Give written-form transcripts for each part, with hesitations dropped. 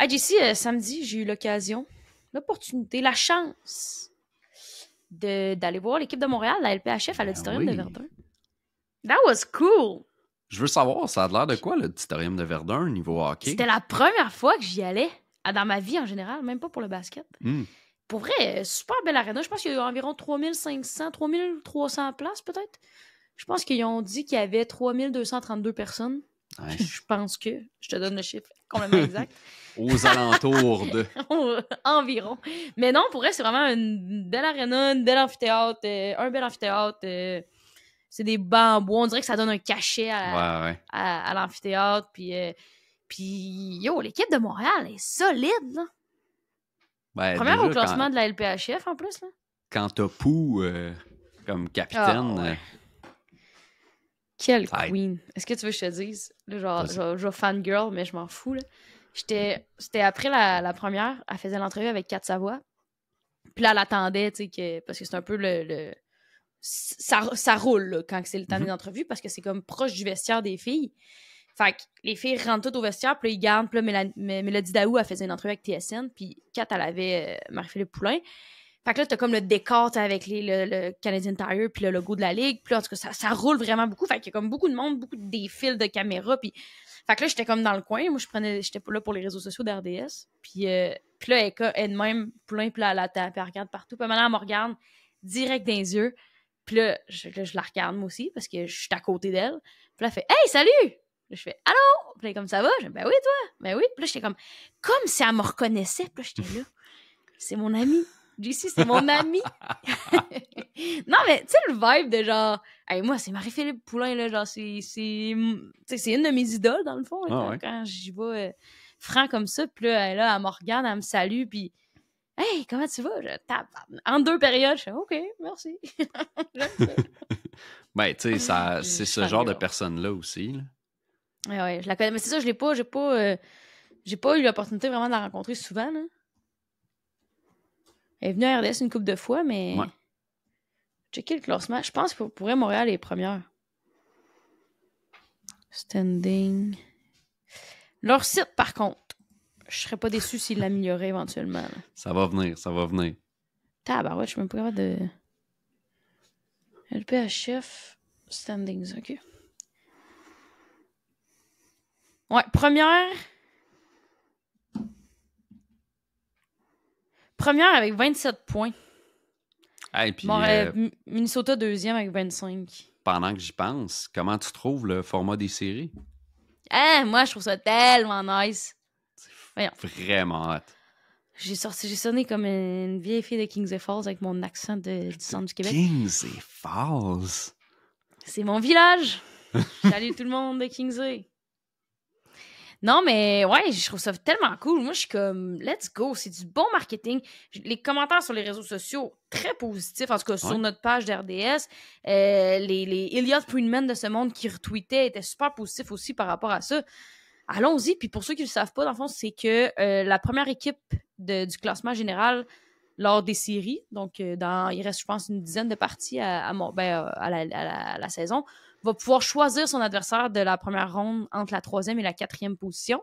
Ah, JC, samedi, j'ai eu l'opportunité, la chance d'aller voir l'équipe de Montréal, la LPHF, à l'Auditorium de Verdun. That was cool! Je veux savoir, ça a l'air de quoi, l'Auditorium de Verdun, niveau hockey? C'était la première fois que j'y allais, dans ma vie en général, même pas pour le basket. Pour vrai, super belle arena. Je pense qu'il y a eu environ 3500, 3300 places peut-être. Je pense qu'ils ont dit qu'il y avait 3232 personnes. Nice. Je pense que. Je te donne le chiffre complètement exact. Aux alentours de... Environ. Mais non, pour vrai, c'est vraiment une belle arena, un bel amphithéâtre. C'est des bancs en bois. On dirait que ça donne un cachet à l'amphithéâtre. Puis, yo, l'équipe de Montréal est solide, là. Ben, première déjà, au classement de la LPHF, en plus, là. Quand t'as Pou comme capitaine... ouais. Quelle queen. Est-ce que tu veux que je te dise? Là, je vais fangirl, mais je m'en fous, là. C'était après la première. Elle faisait l'entrevue avec Kat Savoie. Puis là, elle attendait, tu sais, parce que c'est un peu ça roule, là, quand c'est le temps des entrevues, parce que c'est comme proche du vestiaire des filles. Fait que les filles rentrent toutes au vestiaire, puis là, ils gardent. Puis là, Mélodie Daou, elle faisait une entrevue avec TSN, puis Kat, elle avait Marie-Philippe Poulain. Fait que là, t'as comme le décor avec le Canadian Tire, puis le logo de la Ligue. Puis là, en tout cas, ça roule vraiment beaucoup. Fait qu'il y a comme beaucoup de monde, des fils de caméras. Puis fait que là, j'étais comme dans le coin. Moi, j'étais là pour les réseaux sociaux d'RDS. Puis là, elle de même, plein, puis là, elle regarde partout. Puis maintenant, elle me regarde direct dans les yeux. Puis là, je la regarde moi aussi, parce que je suis à côté d'elle. Puis là, elle fait « Hey, salut! » Là, je fais « Allô? » Puis là, comme ça va? Je dis « Ben oui, toi? » Ben oui. Puis là, j'étais comme si elle me reconnaissait. Puis là, j'étais là. C'est mon ami. JC, c'est mon ami. Non, mais tu sais, le vibe de genre, hey, moi, c'est Marie-Philippe Poulain, là, genre, c'est une de mes idoles, dans le fond, quand j'y vais franc comme ça. Puis là, elle me regarde, elle me salue, puis hey, comment tu vas? Je tape. En 2 périodes, je fais OK, merci. Ben, tu sais, c'est ce genre de personne-là aussi, là. Ouais, je la connais. Mais c'est ça, j'ai pas eu l'opportunité vraiment de la rencontrer souvent, là. Elle est venue à RDS une couple de fois, mais... Ouais. Checker le classement. Je pense que pour Montréal est première. Standing. Leur site, par contre, je serais pas déçu s'ils l'amélioraient éventuellement. Là. Ça va venir. Tabarouette, je suis même pas capable de... LPHF Standings, OK. Ouais, première avec 27 points. Hey, puis, Minnesota deuxième avec 25. Pendant que j'y pense, comment tu trouves le format des séries? Moi, je trouve ça tellement nice. C'est vraiment hot. J'ai sonné comme une vieille fille de Kings et Falls avec mon accent du centre du Québec. Kings et Falls? C'est mon village. Salut tout le monde de Kingsley. Non, mais ouais, je trouve ça tellement cool. Moi, je suis comme, let's go. C'est du bon marketing. Les commentaires sur les réseaux sociaux, très positifs. En tout cas, sur notre page d'RDS. Les Elliot Friedman de ce monde qui retweetaient étaient super positifs aussi par rapport à ça. Allons-y. Puis pour ceux qui ne le savent pas, dans le fond, c'est que la première équipe du classement général lors des séries, donc il reste, je pense, une dizaine de parties à la saison, va pouvoir choisir son adversaire de la première ronde entre la 3e et la 4e position.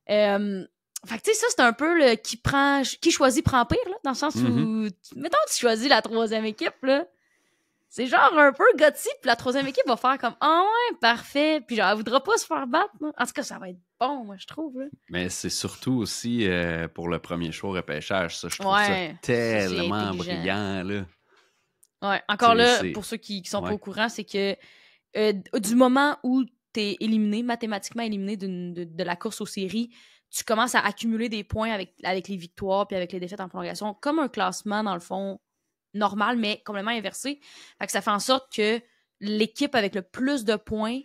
Fait que tu sais, ça, c'est un peu le qui choisit prend pire, là, dans le sens où, mettons, tu choisis la 3e équipe, là. C'est genre un peu gutsy, puis la 3e équipe va faire comme « Ah ouais, parfait », puis genre, elle voudra pas se faire battre. Là. En tout cas, ça va être bon, moi, je trouve. Là. Mais c'est surtout aussi pour le premier choix au repêchage, ça, je trouve ça tellement brillant, là. Ouais, encore là, pour ceux qui sont pas au courant, c'est que du moment où t'es éliminé, mathématiquement éliminé de la course aux séries, tu commences à accumuler des points avec les victoires puis avec les défaites en prolongation, comme un classement, dans le fond, normal, mais complètement inversé. Fait que ça fait en sorte que l'équipe avec le plus de points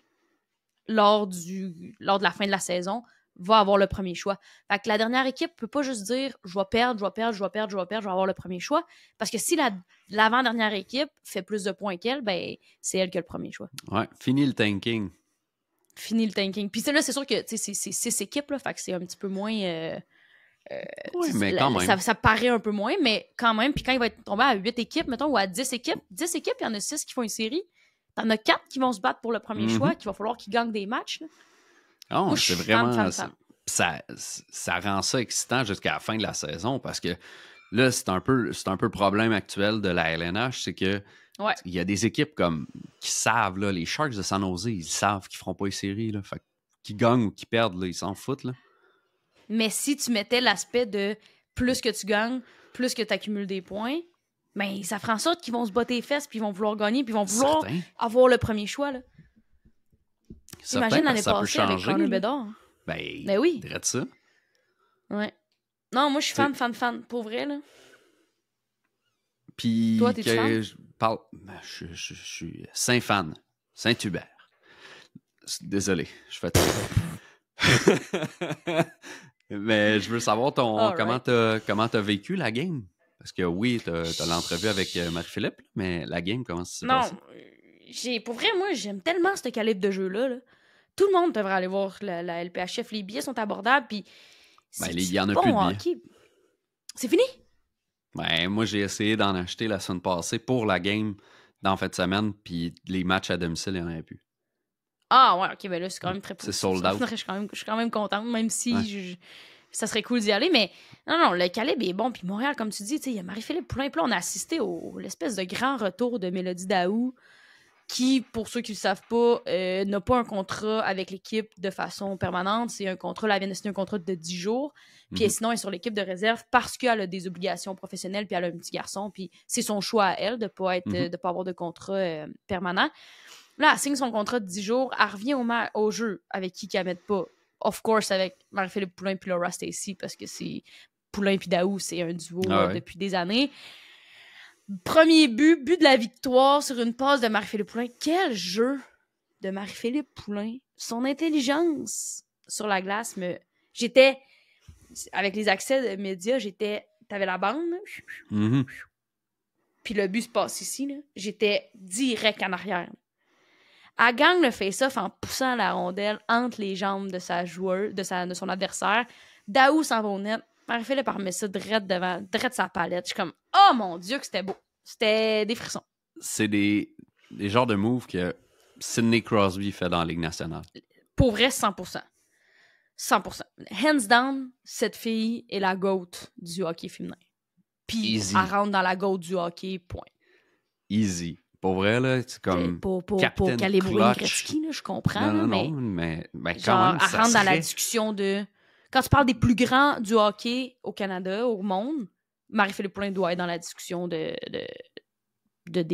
lors de la fin de la saison va avoir le premier choix. Fait que la dernière équipe peut pas juste dire « je vais perdre, je vais avoir le premier choix », parce que si l'avant-dernière équipe fait plus de points qu'elle, ben c'est elle qui a le premier choix. Ouais, fini le tanking. Puis là, c'est sûr que c'est 6 équipes, là, fait que c'est un petit peu moins... oui, mais quand même. Ça paraît un peu moins, mais quand même. Puis quand il va être tombé à 8 équipes, mettons, ou à 10 équipes, il y en a 6 qui font une série. T'en as 4 qui vont se battre pour le premier choix, qu'il va falloir qu'ils gagnent des matchs. Là. Oh, c'est vraiment... ça rend ça excitant jusqu'à la fin de la saison parce que là, c'est un peu le problème actuel de la LNH, c'est que il y a des équipes comme qui savent, là, les Sharks de San Jose, ils savent qu'ils feront pas les séries. Là, fait qu'ils gagnent ou qu'ils perdent, là, ils s'en foutent. Là. Mais si tu mettais l'aspect de plus que tu gagnes, plus que tu accumules des points, ben ça fera en sorte qu'ils vont se botter les fesses, puis ils vont vouloir gagner, puis ils vont vouloir avoir le premier choix. Là. Imagine l'année passée avec Connor Bedard. Ben oui. Dirais-tu ça? Ouais. Non, moi, je suis fan. Pour vrai, là. Puis... Toi, t'es fan? Je suis Saint-Fan. Saint-Hubert. Désolé, je fais... Mais je veux savoir comment t'as vécu la game. Parce que oui, t'as l'entrevue avec Marie-Philippe, mais la game, comment ça s'est passé? Pour vrai, moi, j'aime tellement ce calibre de jeu-là. Là. Tout le monde devrait aller voir la LPHF. Les billets sont abordables, puis il y en a plus de billets. C'est fini? Ben, moi, j'ai essayé d'en acheter la semaine passée pour la game dans fin de semaine, puis les matchs à domicile, il n'y en avait plus. Ah ouais, ok, ben là, c'est quand même très positif. C'est sold out. Je suis quand même contente, même si ça serait cool d'y aller, mais non, le calibre est bon, puis Montréal, comme tu dis, il y a Marie-Philippe Poulin, puis là, on a assisté l'espèce de grand retour de Mélodie Daou, qui, pour ceux qui ne le savent pas, n'a pas un contrat avec l'équipe de façon permanente. C'est un contrat, là, elle vient de signer un contrat de 10 jours. Puis sinon, elle est sur l'équipe de réserve parce qu'elle a des obligations professionnelles, puis elle a un petit garçon, puis c'est son choix à elle de ne pas avoir de contrat permanent. Là, elle signe son contrat de 10 jours, elle revient au jeu avec qui qu'elle ne mette pas. Of course, avec Marie-Philippe Poulin puis Laura Stacey, parce que c'est Poulin puis Daou, c'est un duo depuis des années. Premier but de la victoire sur une passe de Marie-Philippe Poulin. Quel jeu de Marie-Philippe Poulin. Son intelligence sur la glace, j'étais, avec les accès de médias, t'avais la bande, puis le but se passe ici, là. J'étais direct en arrière. Elle gagne le face-off en poussant la rondelle entre les jambes de sa joueuse, de son adversaire. Daou s'en va au net. Marie-Philippe remet ça direct sa palette. Je suis comme, oh mon Dieu, que c'était beau. C'était des frissons. C'est des genres de moves que Sidney Crosby fait dans la Ligue nationale. Pour vrai, 100%. 100%. Hands down, cette fille est la GOAT du hockey féminin. Puis elle rentre dans la GOAT du hockey, point. Easy. Pour vrai, là, c'est comme pour calibrer Gretzky, là, je comprends. Non, mais quand même, elle rentre dans la discussion de... Quand tu parles des plus grands du hockey au Canada, au monde, Marie-Philippe Poulin doit être dans la discussion des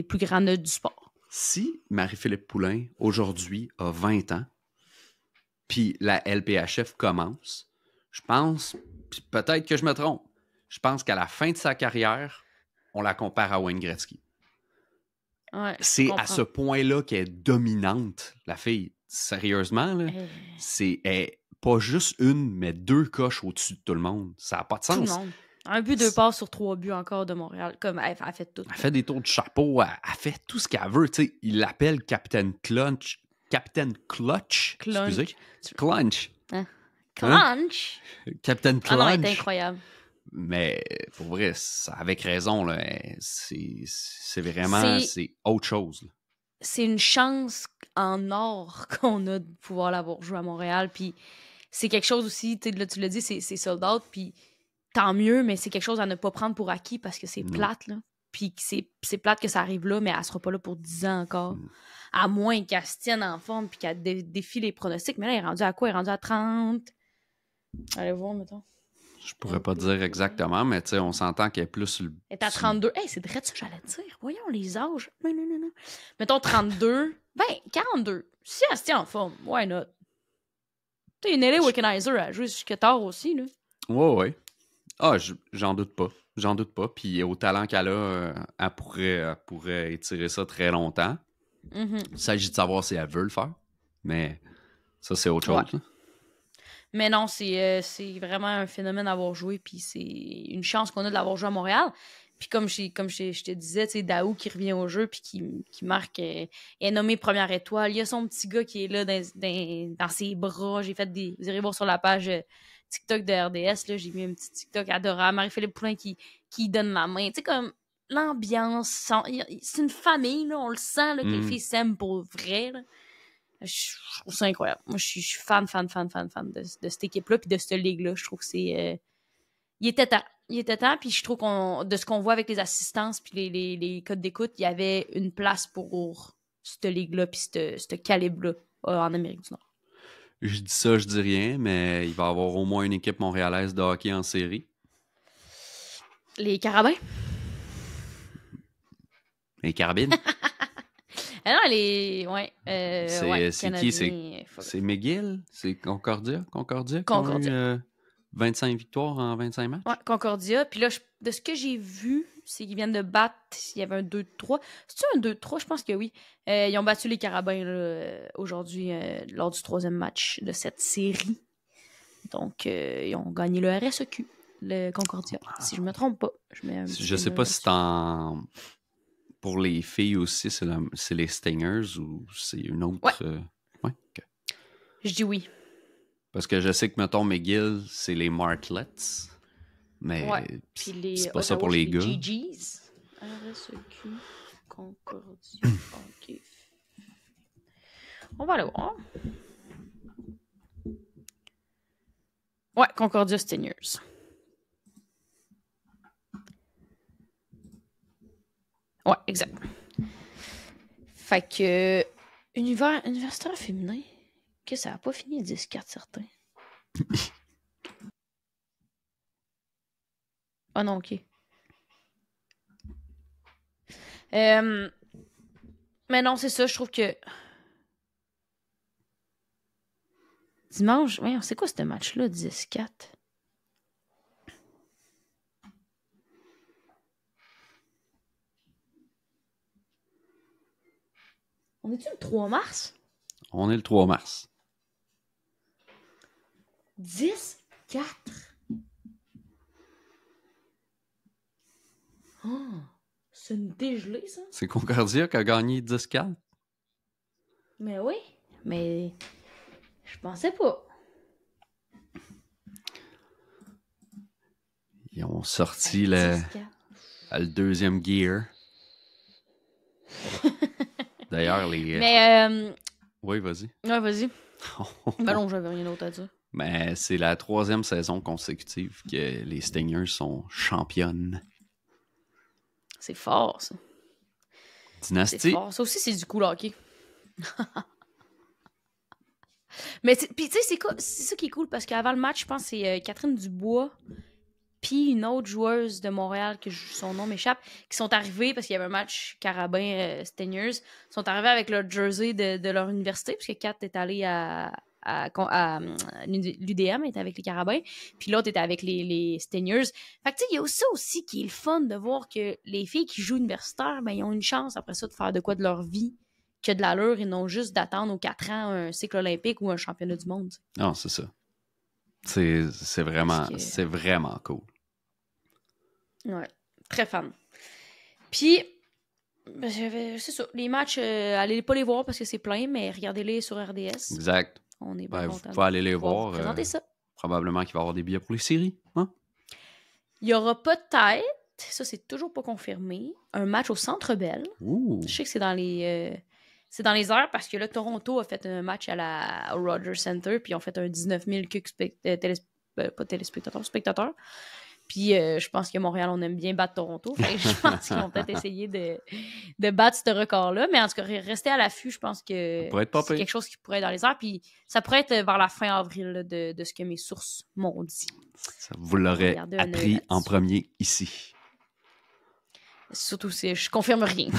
plus grands du sport. Si Marie-Philippe Poulin, aujourd'hui, a 20 ans, puis la LPHF commence, je pense, peut-être que je me trompe, je pense qu'à la fin de sa carrière, on la compare à Wayne Gretzky. Ouais, c'est à ce point-là qu'elle est dominante, la fille. Sérieusement, là, c'est pas juste une, mais 2 coches au-dessus de tout le monde. Ça n'a pas de sens. Tout le monde. Un but, 2 passes sur 3 buts encore de Montréal. Comme elle fait tout. Elle fait des tours de chapeau, elle fait tout ce qu'elle veut. T'sais, il l'appelle Capitaine Clutch. Capitaine Clutch. Excusez. Clutch. Hein? Clutch? Capitaine Clutch. Ah non, c'est incroyable. Mais pour vrai, avec raison, là, c'est vraiment c'est autre chose. Là. C'est une chance en or qu'on a de pouvoir l'avoir joué à Montréal. Puis c'est quelque chose aussi, là, tu l'as dit, c'est sold out. Puis tant mieux, mais c'est quelque chose à ne pas prendre pour acquis parce que c'est plate. Là. Puis c'est plate que ça arrive là, mais elle sera pas là pour 10 ans encore. À moins qu'elle se tienne en forme puis qu'elle défie les pronostics. Mais là, elle est rendue à quoi? Elle est rendue à 30. Allez voir, mettons. Je pourrais pas dire exactement, mais tu sais, on s'entend qu'elle est plus... Elle est à 32. Hey, c'est vrai ça que j'allais dire. Voyons les âges. Non. Mettons 32. Ben, 42. Si elle se tient en forme, why not? Tu sais, une LA Wickenheiser, elle joue jusqu'à tard aussi, là. Ouais. Ah, j'en doute pas. J'en doute pas. Puis au talent qu'elle a, elle pourrait étirer ça très longtemps. Il s'agit de savoir si elle veut le faire. Mais ça, c'est autre chose. Ouais. Mais non, c'est vraiment un phénomène d'avoir joué, puis c'est une chance qu'on a de l'avoir joué à Montréal. Puis comme je te disais, tu sais, Daou qui revient au jeu, puis qui marque, est nommé première étoile. Il y a son petit gars qui est là dans ses bras. J'ai fait vous irez voir sur la page TikTok de RDS, là, j'ai mis un petit TikTok adorable. Marie-Philippe Poulin qui donne la main. Tu sais, comme l'ambiance, c'est une famille, là, on le sent, là, que les filles s'aiment pour vrai, là. Je trouve ça incroyable. Moi, je suis fan de cette équipe-là puis de cette ligue-là. Je trouve que c'est... Il était temps. Puis je trouve de ce qu'on voit avec les assistances puis les codes d'écoute, il y avait une place pour cette ligue-là puis ce calibre-là en Amérique du Nord. Je dis ça, je dis rien, mais il va y avoir au moins une équipe montréalaise de hockey en série. Les Carabins? Les Carabines? Non, ouais. C'est qui? C'est McGill? C'est Concordia? Concordia. 25 victoires en 25 matchs? Ouais, Concordia. Puis là, de ce que j'ai vu, c'est qu'ils viennent de battre. Il y avait un 2-3. C'est-tu un 2-3? Je pense que oui. Ils ont battu les Carabins là, aujourd'hui lors du 3e match de cette série. Donc, ils ont gagné le RSEQ, le Concordia. Si je me trompe pas. Je sais pas si c'est pour les filles aussi, c'est les Stingers ou c'est une autre... Ouais. Ouais, okay. Je dis oui. Parce que je sais que, mettons, McGill, c'est les Martlets. Mais c'est pas ça pour les gars. GGs. RSEQ, Concordia. OK. On va aller voir. Ouais, Concordia Stingers. Ouais, exact. Fait que universitaire féminin, que ça n'a pas fini à 10-4 certains. Ah non, ok. Mais non, c'est ça, je trouve que dimanche, ouais, c'est quoi ce match-là, 10-4? On est-tu le 3 mars? On est le 3 mars. 10-4? Oh, c'est une dégelée, ça? C'est Concordia qui a gagné 10-4? Mais oui, mais je pensais pas. Ils ont sorti le deuxième gear. D'ailleurs, les... Mais... Oui, vas-y. Ouais, vas-y. Ben non, j'avais rien d'autre à dire. Mais c'est la 3e saison consécutive que les Stingers sont championnes. C'est fort, ça. Dynastie. C'est fort. Ça aussi, c'est du cool hockey. Mais puis tu sais, c'est ça qui est cool, parce qu'avant le match, je pense que c'est Catherine Dubois puis une autre joueuse de Montréal, que son nom m'échappe, qui sont arrivées, parce qu'il y avait un match Carabin-Stingers, sont arrivés avec leur jersey de leur université, parce que Kat est allée à l'UDM, était avec les Carabins, puis l'autre était avec les Stingers. Fait que tu sais, il y a ça aussi qui est le fun de voir que les filles qui jouent universitaire, ben ils ont une chance après ça de faire de quoi de leur vie, que de l'allure, et non juste d'attendre aux 4 ans un cycle olympique ou un championnat du monde. Non, c'est ça. C'est vraiment cool. Ouais, très fan. Puis, c'est ça, les matchs, allez pas les voir parce que c'est plein, mais regardez-les sur RDS. Exact. On est bien vous pouvez aller les voir. Présenter ça. Probablement qu'il va y avoir des billets pour les séries. Hein? Il y aura peut-être, ça c'est toujours pas confirmé, un match au Centre Bell. Ouh. Je sais que c'est dans les heures, parce que là, Toronto a fait un match au Rogers Center, puis ils ont fait un 19 000 spectateurs. Puis je pense que Montréal, on aime bien battre Toronto. Fait que je pense qu'ils vont peut-être essayer de battre ce record-là. Mais en tout cas, rester à l'affût, je pense que c'est quelque chose qui pourrait être dans les airs. Puis ça pourrait être vers la fin avril là, de ce que mes sources m'ont dit. Ça, vous l'aurez appris en premier ici. Surtout si je confirme rien.